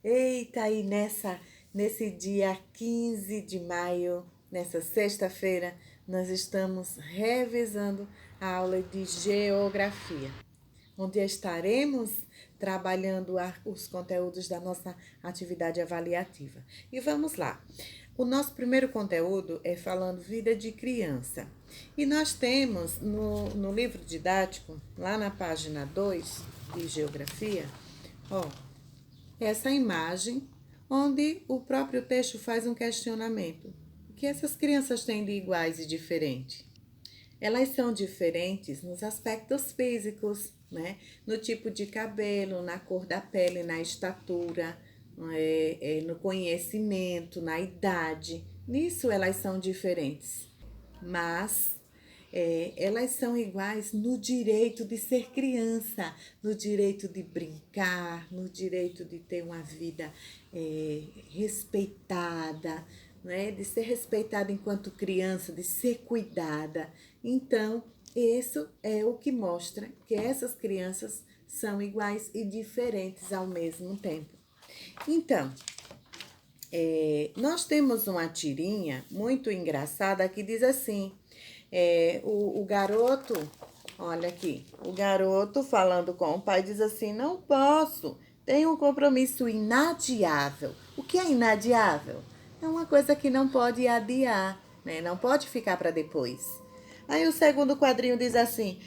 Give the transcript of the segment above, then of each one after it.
Eita, e nesse dia 15 de maio, nessa sexta-feira, nós estamos revisando a aula de geografia, onde estaremos trabalhando os conteúdos da nossa atividade avaliativa. E vamos lá. O nosso primeiro conteúdo é falando vida de criança. E nós temos no livro didático, lá na página 2 de geografia, ó, essa imagem onde o próprio texto faz um questionamento. O que essas crianças têm de iguais e diferente? Elas são diferentes nos aspectos físicos, né? No tipo de cabelo, na cor da pele, na estatura, no conhecimento, na idade. Nisso elas são diferentes. Mas elas são iguais no direito de ser criança, no direito de brincar, no direito de ter uma vida respeitada, né? De ser respeitada enquanto criança, de ser cuidada. Então, isso é o que mostra que essas crianças são iguais e diferentes ao mesmo tempo. Então, nós temos uma tirinha muito engraçada que diz assim: o garoto, olha aqui, o garoto falando com o pai diz assim: não posso, tenho um compromisso inadiável. O que é inadiável? É uma coisa que não pode adiar, né? Não pode ficar para depois. Aí o segundo quadrinho diz assim: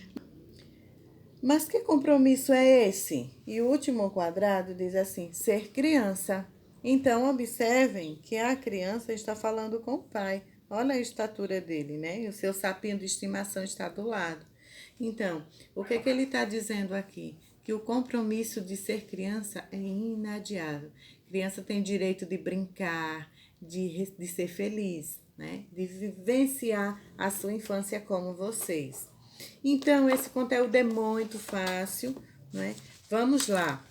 mas que compromisso é esse? E o último quadrado diz assim: ser criança. Então, observem que a criança está falando com o pai. Olha a estatura dele, né? E o seu sapinho de estimação está do lado. Então, o que ele está dizendo aqui? Que o compromisso de ser criança é inadiável. Criança tem direito de brincar, de ser feliz, né? De vivenciar a sua infância como vocês. Então, esse conteúdo é muito fácil, né? Vamos lá.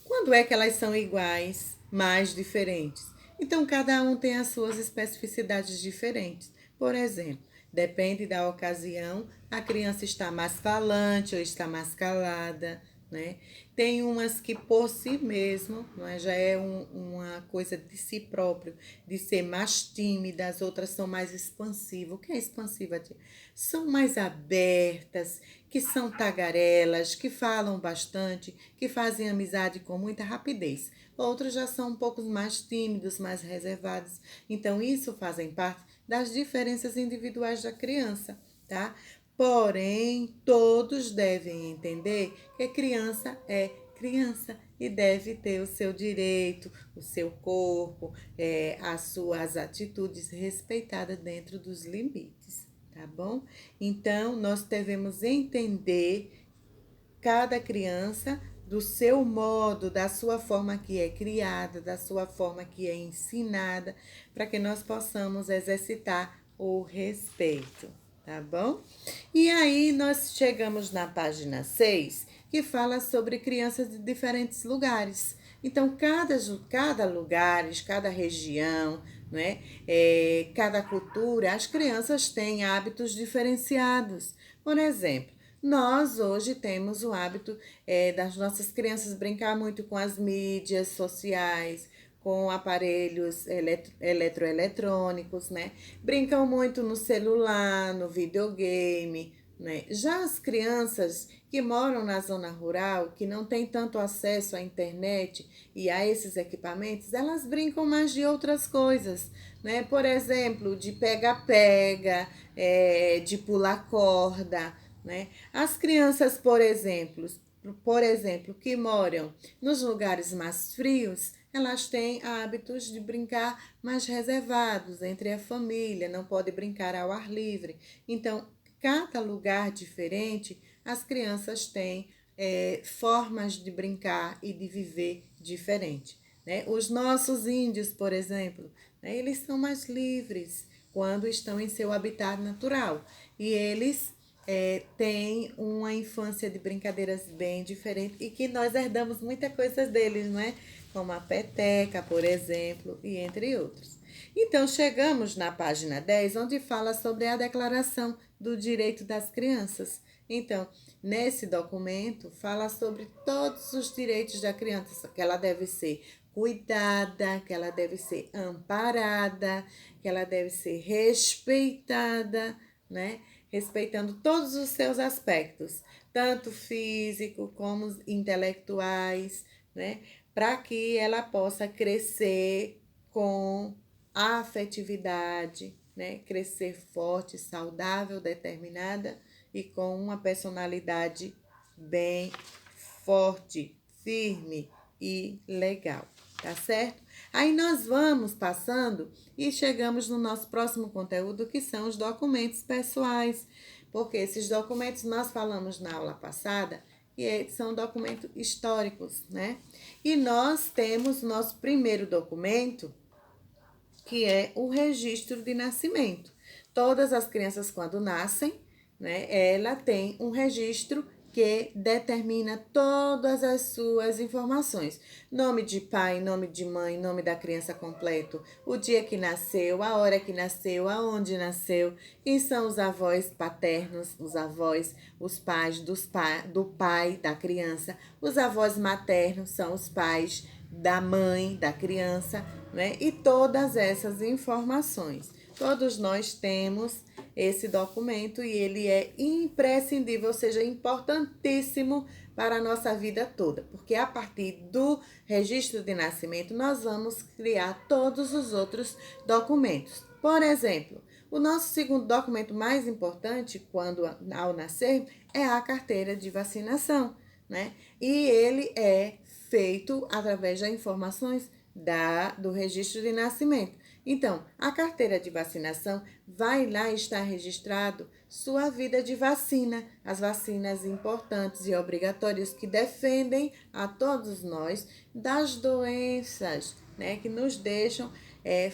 Quando é que elas são iguais, mais diferentes? Então, cada um tem as suas especificidades diferentes. Por exemplo, depende da ocasião, a criança está mais falante ou está mais calada, né? Tem umas que por si mesmo, não é? Já é uma coisa de si próprio, de ser mais tímida, as outras são mais expansivas. O que é expansiva, tia? São mais abertas, que são tagarelas, que falam bastante, que fazem amizade com muita rapidez. Outros já são um pouco mais tímidos, mais reservados. Então, isso fazem parte das diferenças individuais da criança, tá? Porém, todos devem entender que criança é criança e deve ter o seu direito, o seu corpo, as suas atitudes respeitadas dentro dos limites, tá bom? Então, nós devemos entender cada criança do seu modo, da sua forma que é criada, da sua forma que é ensinada, para que nós possamos exercitar o respeito, tá bom? E aí nós chegamos na página 6, que fala sobre crianças de diferentes lugares. Então, cada lugar, cada região, né, cada cultura, as crianças têm hábitos diferenciados. Por exemplo, nós hoje temos o hábito das nossas crianças brincar muito com as mídias sociais, com aparelhos eletroeletrônicos, né? Brincam muito no celular, no videogame, né? Já as crianças que moram na zona rural, que não têm tanto acesso à internet e a esses equipamentos, elas brincam mais de outras coisas, né? Por exemplo, de pega-pega, de pular corda, né? As crianças, por exemplo, que moram nos lugares mais frios, elas têm hábitos de brincar mais reservados entre a família, não pode brincar ao ar livre. Então, cada lugar diferente, as crianças têm formas de brincar e de viver diferente, né? Os nossos índios, por exemplo, né, eles são mais livres quando estão em seu habitat natural e eles têm uma infância de brincadeiras bem diferente e que nós herdamos muita coisa deles, não é? Como a peteca, por exemplo, e entre outros. Então, chegamos na página 10, onde fala sobre a Declaração do Direito das Crianças. Então, Nesse documento, fala sobre todos os direitos da criança, que ela deve ser cuidada, que ela deve ser amparada, que ela deve ser respeitada, né? Respeitando todos os seus aspectos, tanto físico como intelectuais, né? Para que ela possa crescer com afetividade, né? Crescer forte, saudável, determinada e com uma personalidade bem forte, firme e legal, tá certo? Aí nós vamos passando e chegamos no nosso próximo conteúdo, que são os documentos pessoais, porque esses documentos nós falamos na aula passada e são documentos históricos, né? E nós temos o nosso primeiro documento, que é o registro de nascimento. Todas as crianças, quando nascem, né, ela tem um registro que determina todas as suas informações. Nome de pai, nome de mãe, nome da criança completo, o dia que nasceu, a hora que nasceu, aonde nasceu, quem são os avós paternos, os avós, os pais do pai da criança, os avós maternos são os pais da mãe da criança, né? E todas essas informações. Todos nós temos esse documento e ele é imprescindível, ou seja, importantíssimo para a nossa vida toda, porque a partir do registro de nascimento nós vamos criar todos os outros documentos. Por exemplo, o nosso segundo documento mais importante quando ao nascer é a carteira de vacinação, né? E ele é feito através das informações do registro de nascimento. Então, a carteira de vacinação vai lá estar registrado sua vida de vacina, as vacinas importantes e obrigatórias que defendem a todos nós das doenças, né, que nos deixam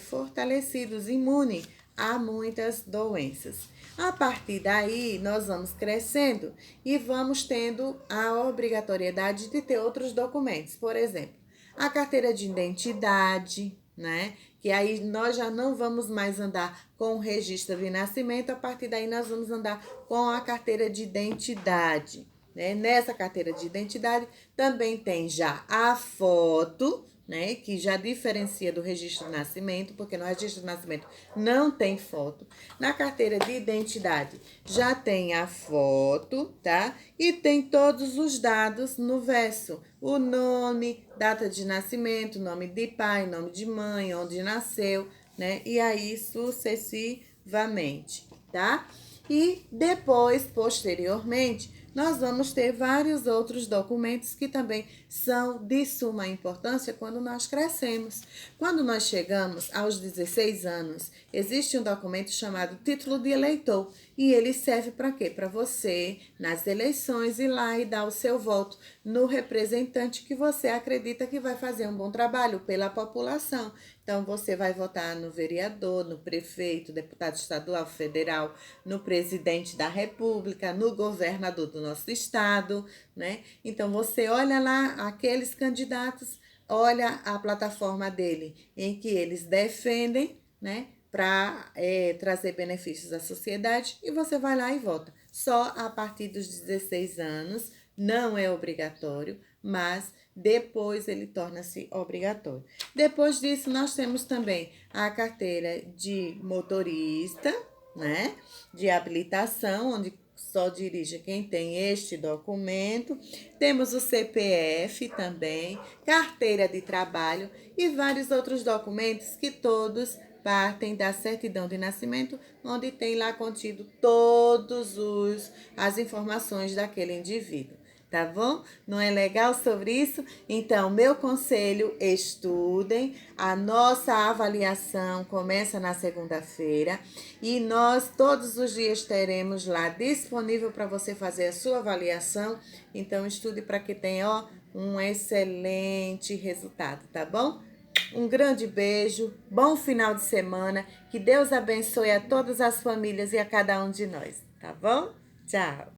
fortalecidos, imunes a muitas doenças. A partir daí, nós vamos crescendo e vamos tendo a obrigatoriedade de ter outros documentos. Por exemplo, a carteira de identidade, né? Que aí nós já não vamos mais andar com o registro de nascimento, a partir daí nós vamos andar com a carteira de identidade, né? Nessa carteira de identidade também tem já a foto, né, que já diferencia do registro de nascimento, porque no registro de nascimento não tem foto. Na carteira de identidade já tem a foto, tá? E tem todos os dados no verso: o nome, data de nascimento, nome de pai, nome de mãe, onde nasceu, né? E aí sucessivamente, tá? E depois, posteriormente, nós vamos ter vários outros documentos que também são de suma importância quando nós crescemos. Quando nós chegamos aos 16 anos, existe um documento chamado Título de Eleitor. E ele serve para quê? Para você, nas eleições, ir lá e dar o seu voto no representante que você acredita que vai fazer um bom trabalho pela população. Então, você vai votar no vereador, no prefeito, deputado estadual, federal, no presidente da república, no governador do nosso estado, né? Então, você olha lá aqueles candidatos, olha a plataforma dele, em que eles defendem, né, para trazer benefícios à sociedade, e você vai lá e vota. Só a partir dos 16 anos, não é obrigatório, mas depois ele torna-se obrigatório. Depois disso, nós temos também a carteira de motorista, né, de habilitação, onde só dirige quem tem este documento. Temos o CPF também, carteira de trabalho e vários outros documentos que todos partem da certidão de nascimento, onde tem lá contido todas as informações daquele indivíduo. Tá bom? Não é legal sobre isso? Então, meu conselho, estudem. A nossa avaliação começa na segunda-feira e nós todos os dias teremos lá disponível para você fazer a sua avaliação. Então, estude para que tenha um excelente resultado, tá bom? Um grande beijo, bom final de semana, que Deus abençoe a todas as famílias e a cada um de nós, tá bom? Tchau!